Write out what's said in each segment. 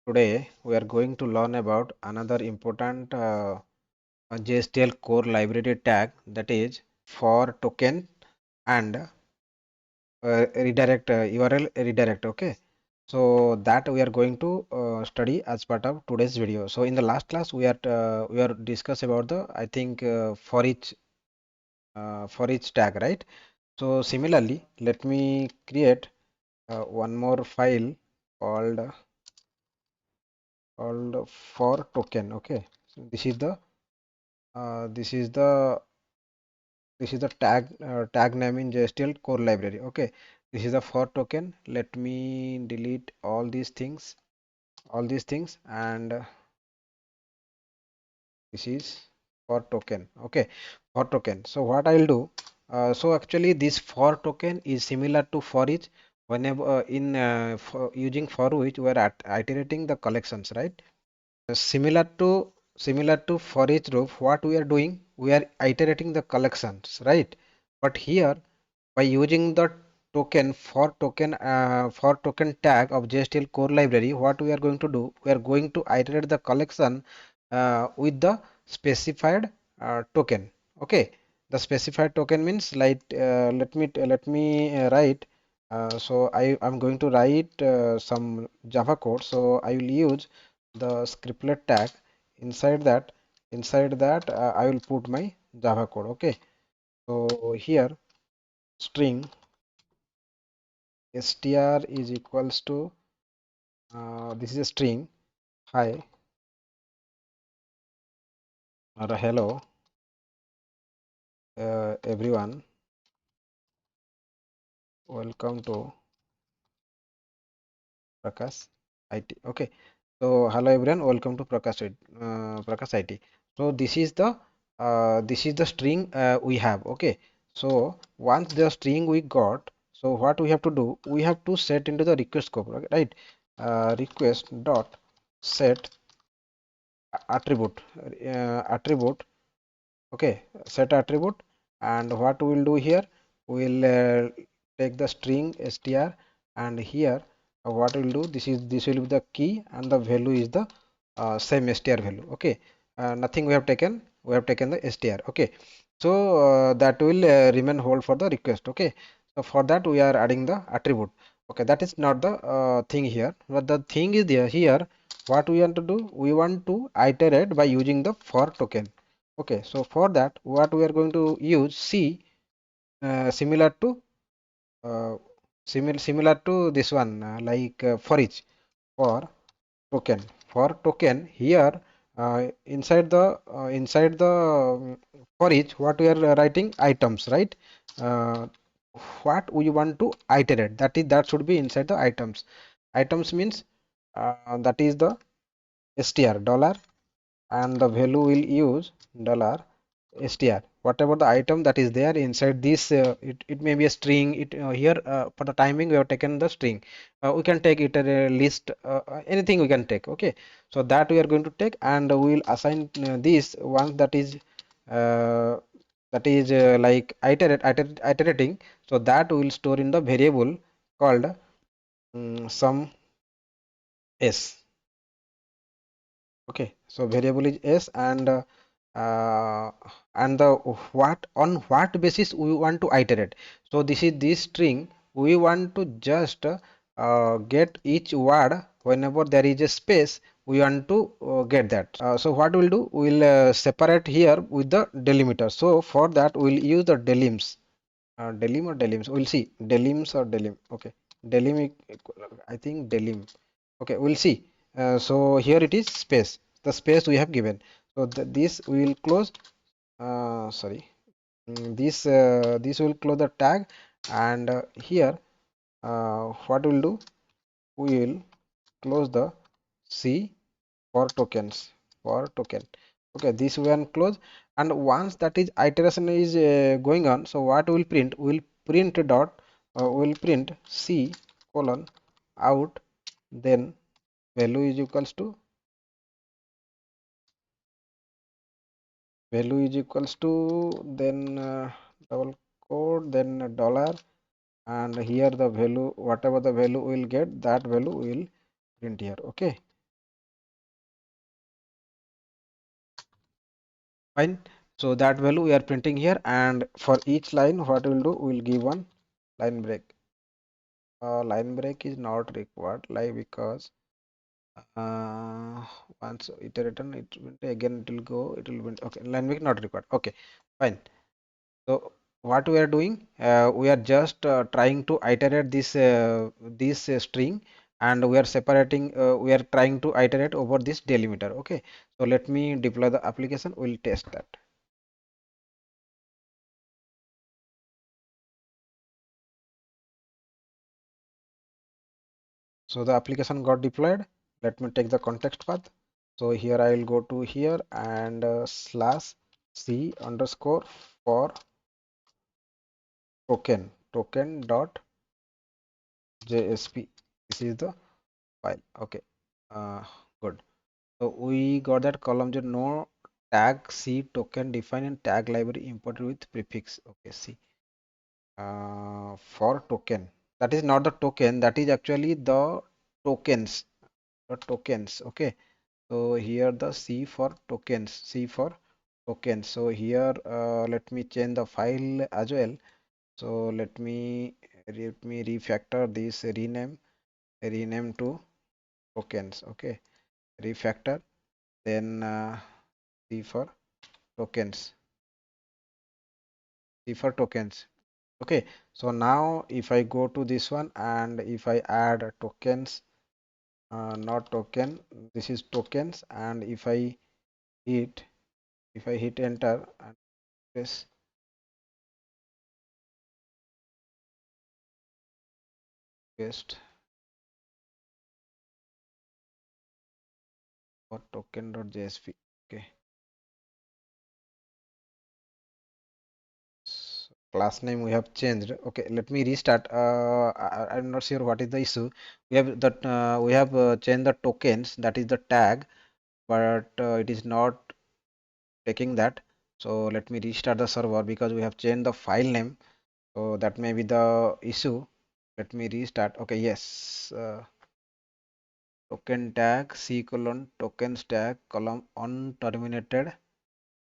Today we are going to learn about another important JSTL core library tag, that is for token and redirect URL redirect. Okay, so that we are going to study as part of today's video. So in the last class we are discuss about the for each tag, right? So similarly, let me create one more file called for token. Okay, so this is the tag name in JSTL core library. Okay, this is the for token. Let me delete all these things, and this is for token. Okay, for token. So what I'll do, so actually this for token is similar to for each. Whenever using for which we are iterating the collections, right? Similar to for each loop, what we are doing, we are iterating the collections, right? But here, by using the token tag of JSTL core library, what we are going to do, we are going to iterate the collection with the specified token. Okay, the specified token means, like, let me write. So I am going to write some Java code. So I will use the scriptlet tag. Inside that I will put my Java code. Okay, so here string str is equals to this is a string, hi or hello everyone, welcome to Prakash IT. Okay, so hello everyone, welcome to Prakash IT. So this is the string we have. Okay, so once the string we got, so what we have to do, we have to set into the request scope, right? Request dot set attribute. Okay, set attribute, and what we will do here, we will take the string str, and here what we will do, this will be the key, and the value is the same str value. Okay, nothing we have taken the str. Okay, so that will remain hold for the request. Okay, so for that we are adding the attribute. Okay, that is not the thing here, but the thing is there here. What we want to do, we want to iterate by using the for token. Okay, so for that, what we are going to use, C, similar to uh, similar to this one, like for token. For token here, inside the for each, what we are writing items, right? Uh, what we want to iterate, that should be inside the items. Items means that is the str dollar, and the value will use dollar str, whatever the item that is there inside this. It may be a string. It here for the timing we have taken the string. We can take it a list, anything we can take. Okay, so that we are going to take, and we will assign this one, uh, like iterating. So that we will store in the variable called sum s. Okay, so variable is s, uh, and the what basis we want to iterate. So this string, we want to just get each word. Whenever there is a space, we want to get that. So what we'll do, we'll separate here with the delimiter. So for that we'll use the delims. Delim or delims, we'll see. Delims or delim. Okay, delim, I think delim. Okay, we'll see. So here it is space, the space we have given. So this we will close. Sorry, this will close the tag, and here what we'll do, we will close the C for tokens, for token. Okay, this one close, and once that is iteration is going on, so what will print, will print dot will print C colon out, then value is equals to then double quote, then a dollar, and here the value, whatever the value will get, that value will print here. Okay, Fine. So that value we are printing here, and for each line, what we'll do, we'll give one line break. Line break is not required, like because uh, once iterated, it will again it will go, it will be okay. Line break not required. Okay, fine. So what we are doing, we are just trying to iterate this string, and we are separating. We are trying to iterate over this delimiter. Okay. So let me deploy the application. We'll test that. So the application got deployed. Let me take the context path. So here I will go to here and slash c underscore for token dot JSP. This is the file. Okay. Good. So we got that column just no tag c token define and tag library imported with prefix. Okay. C for token. That is not the token. That is actually the tokens. The tokens. Okay. So here the C for tokens, C for tokens. So here let me change the file as well. So let me refactor this rename to tokens. Okay, refactor. Then C for tokens, C for tokens. Okay. So now if I go to this one and if I add tokens, not token, this is tokens, and hit if I hit enter and press paste for token.jsp. Okay, so class name we have changed. Okay, let me restart. I'm not sure what is the issue. We have changed the tokens, that is the tag, but it is not taking that. So let me restart the server because we have changed the file name. So that may be the issue. Let me restart. Okay, yes. Token tag c colon tokens tag column unterminated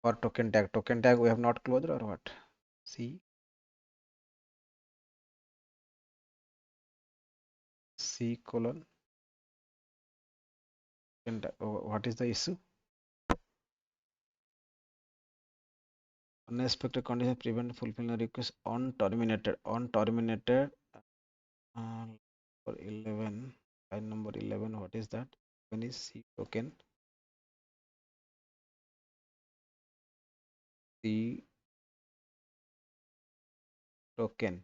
for token tag. Token tag we have not closed or what? C C colon and what is the issue? Unexpected condition prevent fulfillment request on terminated uh, for 11 line number 11. What is that? When is C C token?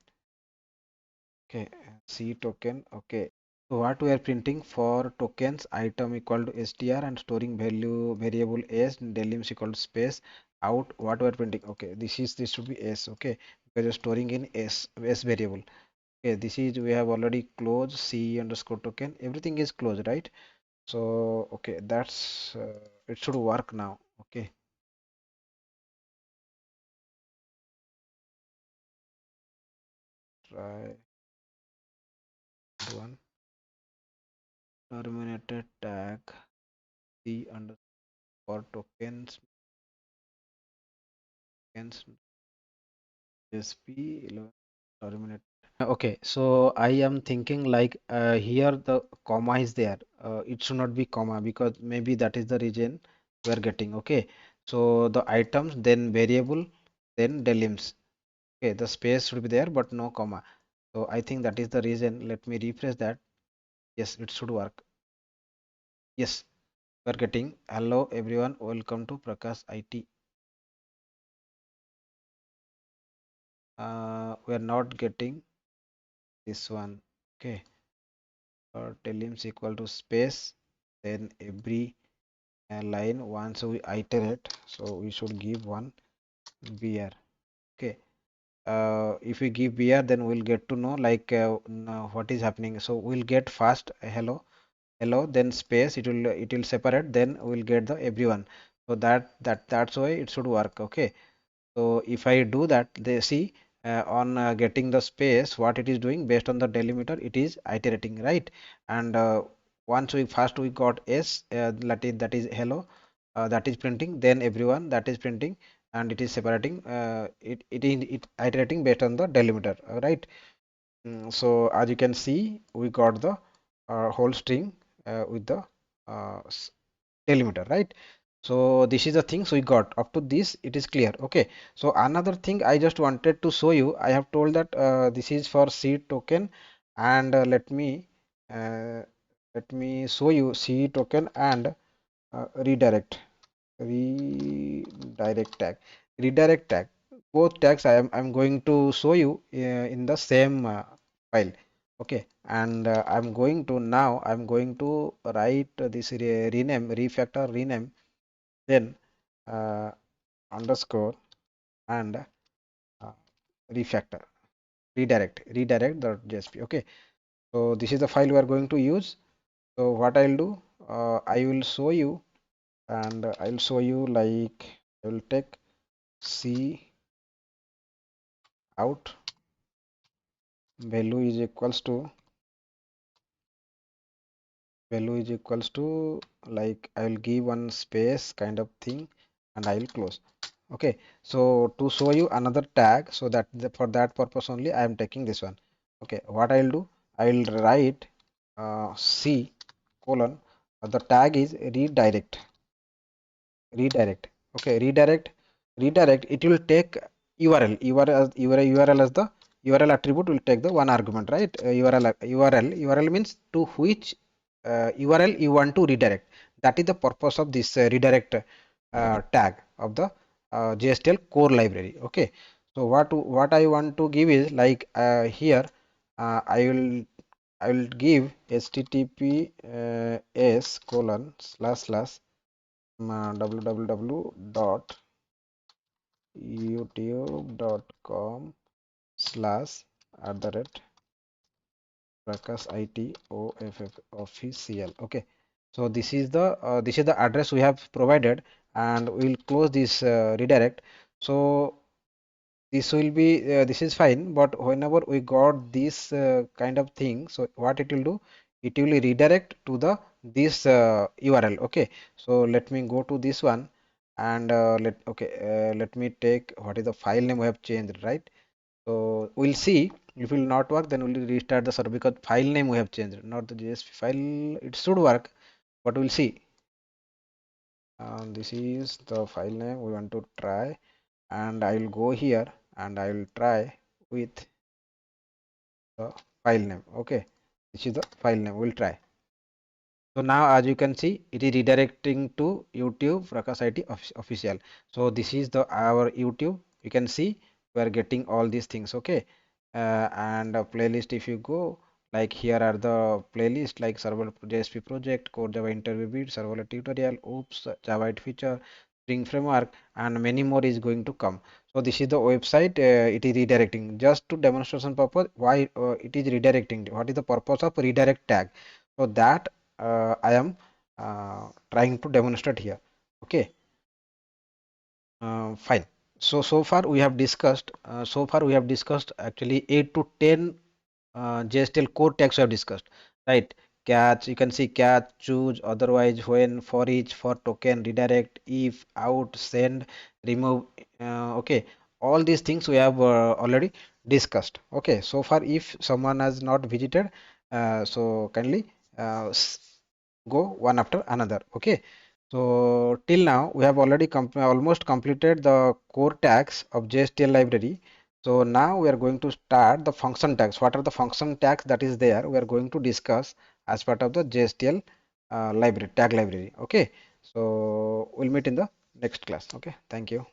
Okay, C token. Okay. So what we are printing for tokens item equal to str and storing value variable s delims equal to space out what we are printing. Okay, this should be s. Okay, because you're storing in s variable. Okay, this is we have already closed c underscore token. Everything is closed, right? So okay, that's it should work now. Okay, try one terminated tag c underscore tokens sp 11 terminate. Okay, so I am thinking like here the comma is there. It should not be comma because maybe that is the reason we are getting. Okay, so the items, then variable, then delims. Okay, the space should be there but no comma. So I think that is the reason. Let me refresh that. Yes, it should work. Yes, we are getting. Hello everyone, welcome to Prakash IT. We are not getting this one. Okay, delims equal to space, then every line once we iterate, so we should give one beer. Okay, if we give beer, then we'll get to know like what is happening. So we'll get first hello, then space, it will separate, then we'll get the everyone. So that's why it should work. Okay, so if I do that, they see on getting the space, what it is doing based on the delimiter, it is iterating, right? And once we first we got s, that is hello. that is printing, then everyone that is printing, and it is separating, it iterating based on the delimiter, right? So as you can see, we got the whole string with the uh, s- delimiter, right? So this is the things we got. Up to this it is clear. Okay, so another thing I just wanted to show you, I have told that this is for seed token, and uh, let me show you seed token and redirect redirect tag. Redirect tag, both tags I'm going to show you in the same file. Okay, and I'm going to write this rename, refactor rename, then uh, underscore and refactor redirect dot JSP. Okay, so this is the file we are going to use. So what I'll do, I will show you, and I'll show you like I will take C out value is equals to like I will give one space kind of thing, and I will close. Okay, so to show you another tag, so that for that purpose only I am taking this one. Okay, what I will do, I will write C colon, the tag is redirect. Okay, redirect, it will take URL as the URL attribute will take the one argument, right? URL means to which URL you want to redirect. That is the purpose of this redirect tag of the JSTL core library. Okay, so what I want to give is like here I will give https colon slash slash www dot youtube.com slash at the rate Prakash IT official. Okay, so this is the address we have provided, and we will close this redirect. So this will be this is fine, but whenever we got this kind of thing, so what it will do, it will redirect to the this URL. Okay, so let me go to this one, and let me take what is the file name we have changed, right? So we'll see, if it will not work, then we'll restart the server, because file name we have changed, not the JSP file. It should work, but we'll see. This is the file name we want to try, and I will go here and I will try with the file name. Okay, this is the file name. We'll try. So now, as you can see, it is redirecting to YouTube Prakash IT official. So this is the our YouTube. You can see we are getting all these things. Okay, and playlist. If you go, like here are the playlist like server JSP project, core Java interview bit, serverlet tutorial, oops, Java 8 feature, Spring framework, and many more is going to come. So this is the website. It is redirecting just to demonstration purpose. Why it is redirecting? What is the purpose of redirect tag? So that I am trying to demonstrate here. Okay, fine. So far we have discussed. Actually 8 to 10 JSTL core tags we have discussed, right? Catch, you can see catch, choose, otherwise, when, for each, for token, redirect, if, out, send, remove. Okay, all these things we have already discussed. Okay, so far if someone has not visited, so kindly go one after another. Okay, so till now we have already almost completed the core tags of JSTL library. So now we are going to start the function tags. What are the function tags that is there? We are going to discuss as part of the JSTL library, tag library. Okay, so we'll meet in the next class. Okay, thank you.